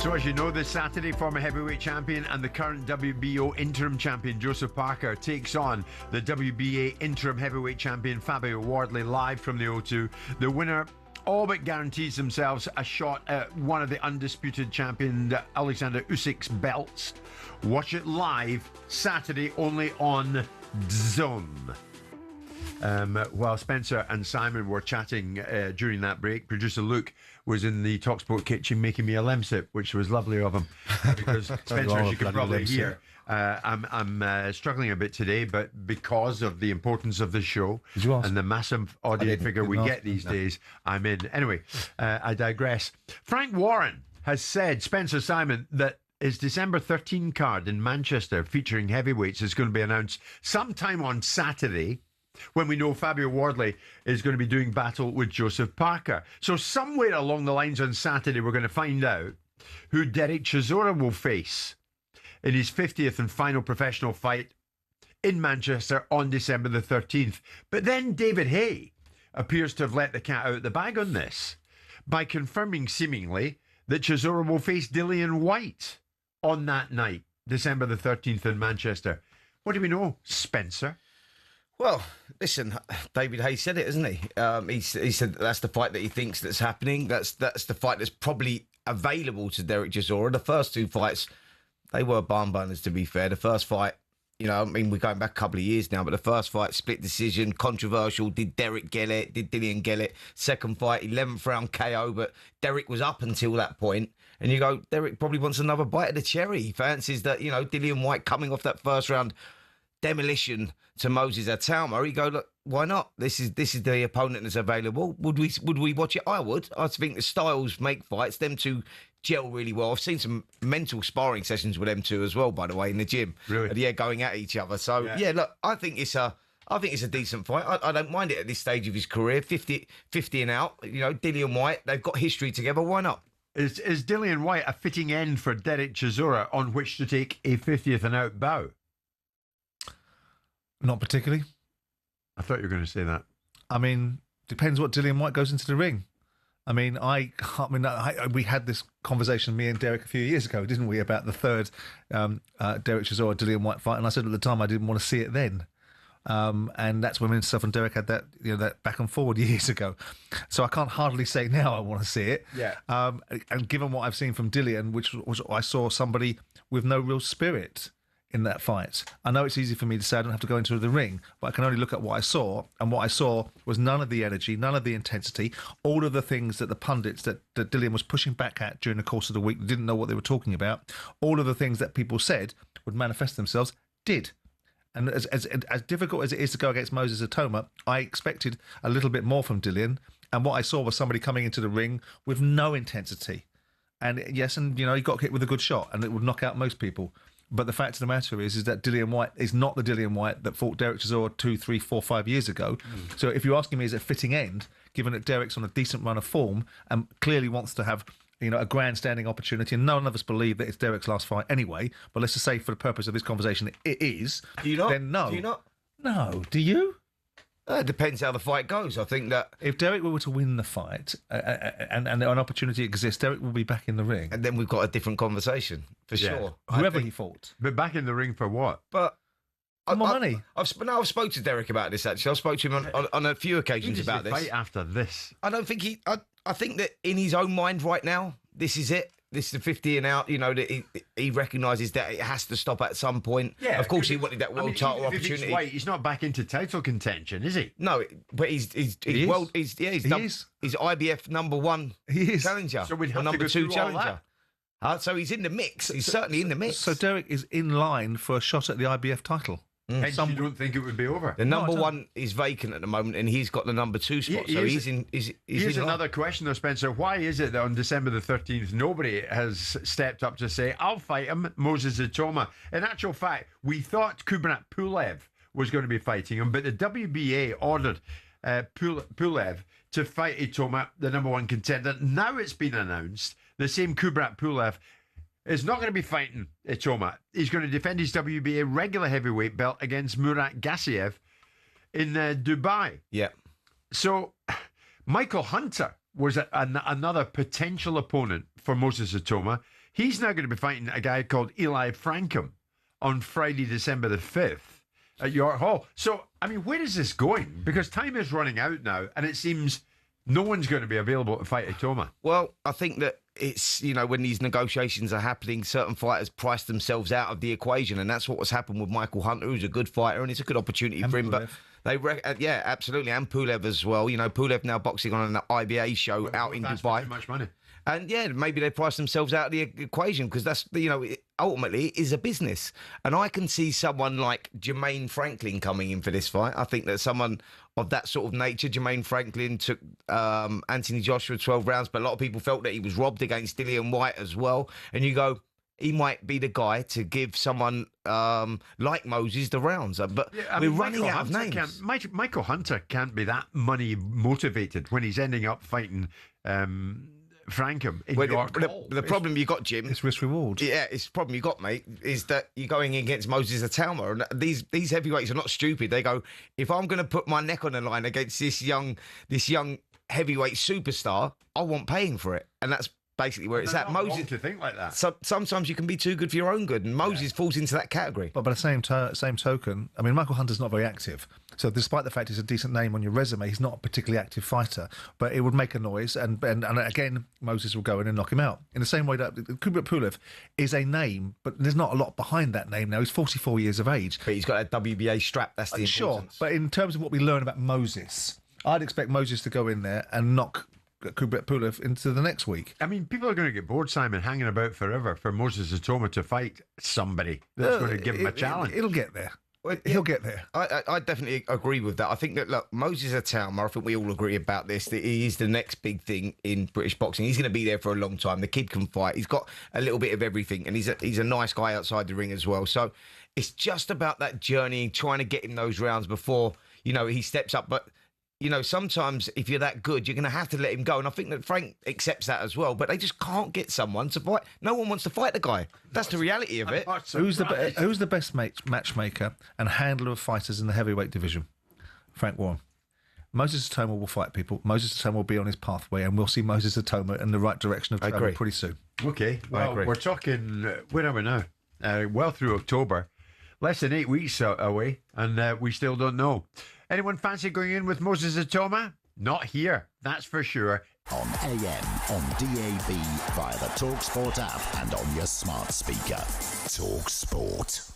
So as you know, this Saturday, former heavyweight champion and the current WBO interim champion Joseph Parker takes on the WBA interim heavyweight champion Fabio Wardley live from the O2. The winner all but guarantees themselves a shot at one of the undisputed champion Alexander Usyk's belts. Watch it live Saturday only on DAZN. While Spencer and Simon were chatting during that break, producer Luke was in the talkSPORT kitchen making me a lemsip, which was lovely of him. Because Spencer, as you can probably hear, I'm struggling a bit today, but because of the importance of the show and the massive audience figure we get these days, I'm in. Anyway, I digress. Frank Warren has said, Spencer, Simon, that his December 13 card in Manchester featuring heavyweights is going to be announced sometime on Saturday, when we know Fabio Wardley is going to be doing battle with Joseph Parker. So somewhere along the lines on Saturday, we're going to find out who Derek Chisora will face in his 50th and final professional fight in Manchester on December the 13th. But then David Haye appears to have let the cat out of the bag on this by confirming seemingly that Chisora will face Dillian Whyte on that night, December the 13th in Manchester. What do we know, Spencer? Well, listen, David Haye said it, hasn't he? He said that's the fight that he thinks that's happening. That's the fight that's probably available to Derek Chisora. The first two fights, they were barn burners, to be fair. The first fight, you know, I mean, we're going back a couple of years now, but the first fight, split decision, controversial. Did Derek get it? Did Dillian get it? Second fight, 11th round KO, but Derek was up until that point. And you go, Derek probably wants another bite of the cherry. He fancies that, you know, Dillian Whyte coming off that first round demolition to Moses Itauma. You go, look, why not? This is the opponent that's available. Would we watch it? I would. I think the styles make fights. Them two gel really well. I've seen some mental sparring sessions with them two as well, by the way, in the gym. Really? Yeah, going at each other. So yeah, look, I think it's a decent fight. I don't mind it at this stage of his career. 50 and out. You know, Dillian Whyte, they've got history together. Why not? Is Dillian Whyte a fitting end for Derek Chisora on which to take a 50th and out bow? Not particularly. I thought you were going to say that. I mean, depends what Dillian Whyte goes into the ring. I mean, we had this conversation, me and Derek, a few years ago, didn't we, about the third Derek Chisora Dillian Whyte fight, and I said at the time I didn't want to see it then. And that's when myself and Derek had that, you know, that back and forward years ago. So I can't hardly say now I want to see it. Yeah. And given what I've seen from Dillian, which was I saw somebody with no real spirit in that fight. I know it's easy for me to say I don't have to go into the ring, but I can only look at what I saw, and what I saw was none of the energy, none of the intensity, all of the things that the pundits that Dillian was pushing back at during the course of the week didn't know what they were talking about. All of the things that people said would manifest themselves did. And as difficult as it is to go against Moses Itauma, I expected a little bit more from Dillian, and what I saw was somebody coming into the ring with no intensity. And yes, and you know, he got hit with a good shot, and it would knock out most people. But the fact of the matter is that Dillian Whyte is not the Dillian Whyte that fought Derek Chisora 2, 3, 4, 5 years ago. So if you're asking me, is it a fitting end, given that Derek's on a decent run of form and clearly wants to have, you know, a grandstanding opportunity, and none of us believe that it's Derek's last fight anyway, but let's just say for the purpose of this conversation it is. Do you not? Then no. Do you not? No. Do you? It depends how the fight goes. I think that if Derek were to win the fight and an opportunity exists, Derek will be back in the ring. And then we've got a different conversation, for sure. Whoever he fought. But back in the ring for what? But more money. I've spoke to Derek about this, actually. I've spoke to him on a few occasions about this. Fight after this. I don't think I think that in his own mind right now, this is it. This is the 50 and out, you know, that he recognises that it has to stop at some point. Yeah, of course, he wanted that world title opportunity. Wait, he's not back into title contention, is he? No, but he's IBF number one challenger. So we'd have number to go two through challenger. So he's in the mix. He's certainly in the mix. So Derek is in line for a shot at the IBF title. Hence you don't think it would be over? The number one is vacant at the moment, and he's got the number two spot. So he's in. Here's another question, though, Spencer. Why is it that on December the 13th, nobody has stepped up to say, I'll fight him, Moses Itauma? In actual fact, we thought Kubrat Pulev was going to be fighting him, but the WBA ordered Pulev to fight Itauma, the number one contender. Now it's been announced the same Kubrat Pulev is not going to be fighting Itauma. He's going to defend his WBA regular heavyweight belt against Murat Gassiev in Dubai. Yeah. So Michael Hunter was another potential opponent for Moses Itauma. He's now going to be fighting a guy called Eli Frankham on Friday, December the 5th at York Hall. So, I mean, where is this going? Because time is running out now, and it seems no one's going to be available to fight Itauma. Well, I think that it's, when these negotiations are happening, certain fighters price themselves out of the equation, and that's what was happened with Michael Hunter, who's a good fighter, and it's a good opportunity for him. Pulev. But yeah, absolutely, and Pulev as well. Pulev now boxing on an IBA show out in Dubai. Too much money. And yeah, maybe they price themselves out of the equation because that's, ultimately it is a business. And I can see someone like Jermaine Franklin coming in for this fight. I think that someone of that sort of nature, Jermaine Franklin took Anthony Joshua 12 rounds, but a lot of people felt that he was robbed against Dillian White as well. And you go, he might be the guy to give someone like Moses the rounds. But we're running out of names. Michael Hunter can't be that money motivated when he's ending up fighting Frankham in York Hall. The problem you got, Jim, It's risk reward. yeah, it's the problem you got, mate, is that you're going against Moses Itauma, and these heavyweights are not stupid. They go, if I'm going to put my neck on the line against this young heavyweight superstar, I want paying for it, and that's basically where it's at. Not Moses, wrong to think like that. sometimes you can be too good for your own good, and Moses falls into that category. But by the same token, I mean, Michael Hunter's not very active. So despite the fact he's a decent name on your resume, he's not a particularly active fighter. But it would make a noise, and again, Moses will go in and knock him out. In the same way that Kubrat Pulev is a name, but there's not a lot behind that name now. He's 44 years of age. But he's got a WBA strap, that's the importance. Sure, but in terms of what we learn about Moses, I'd expect Moses to go in there and knock Kubrat Pulev into the next week. I mean, people are going to get bored, Simon, hanging about forever for Moses Itauma to fight somebody that's going to give him a challenge. It'll get there. Well, He'll get there. I definitely agree with that. I think that, look, Moses Itauma, I think we all agree about this, that he is the next big thing in British boxing. He's going to be there for a long time. The kid can fight. He's got a little bit of everything, and he's a nice guy outside the ring as well. So it's just about that journey, trying to get him those rounds before, he steps up. But sometimes if you're that good, you're going to have to let him go. And I think that Frank accepts that as well. But they just can't get someone to fight. No one wants to fight the guy. That's the reality of it. Who's the best matchmaker and handler of fighters in the heavyweight division? Frank Warren. Moses Itauma will fight people. Moses Itauma will be on his pathway, and we'll see Moses Itauma in the right direction of travel pretty soon. Okay, well, we're talking, where are we now? Well through October. Less than 8 weeks away, and we still don't know. Anyone fancy going in with Moses Itauma? Not here, that's for sure. On AM, on DAB, via the talkSPORT app and on your smart speaker. talkSPORT.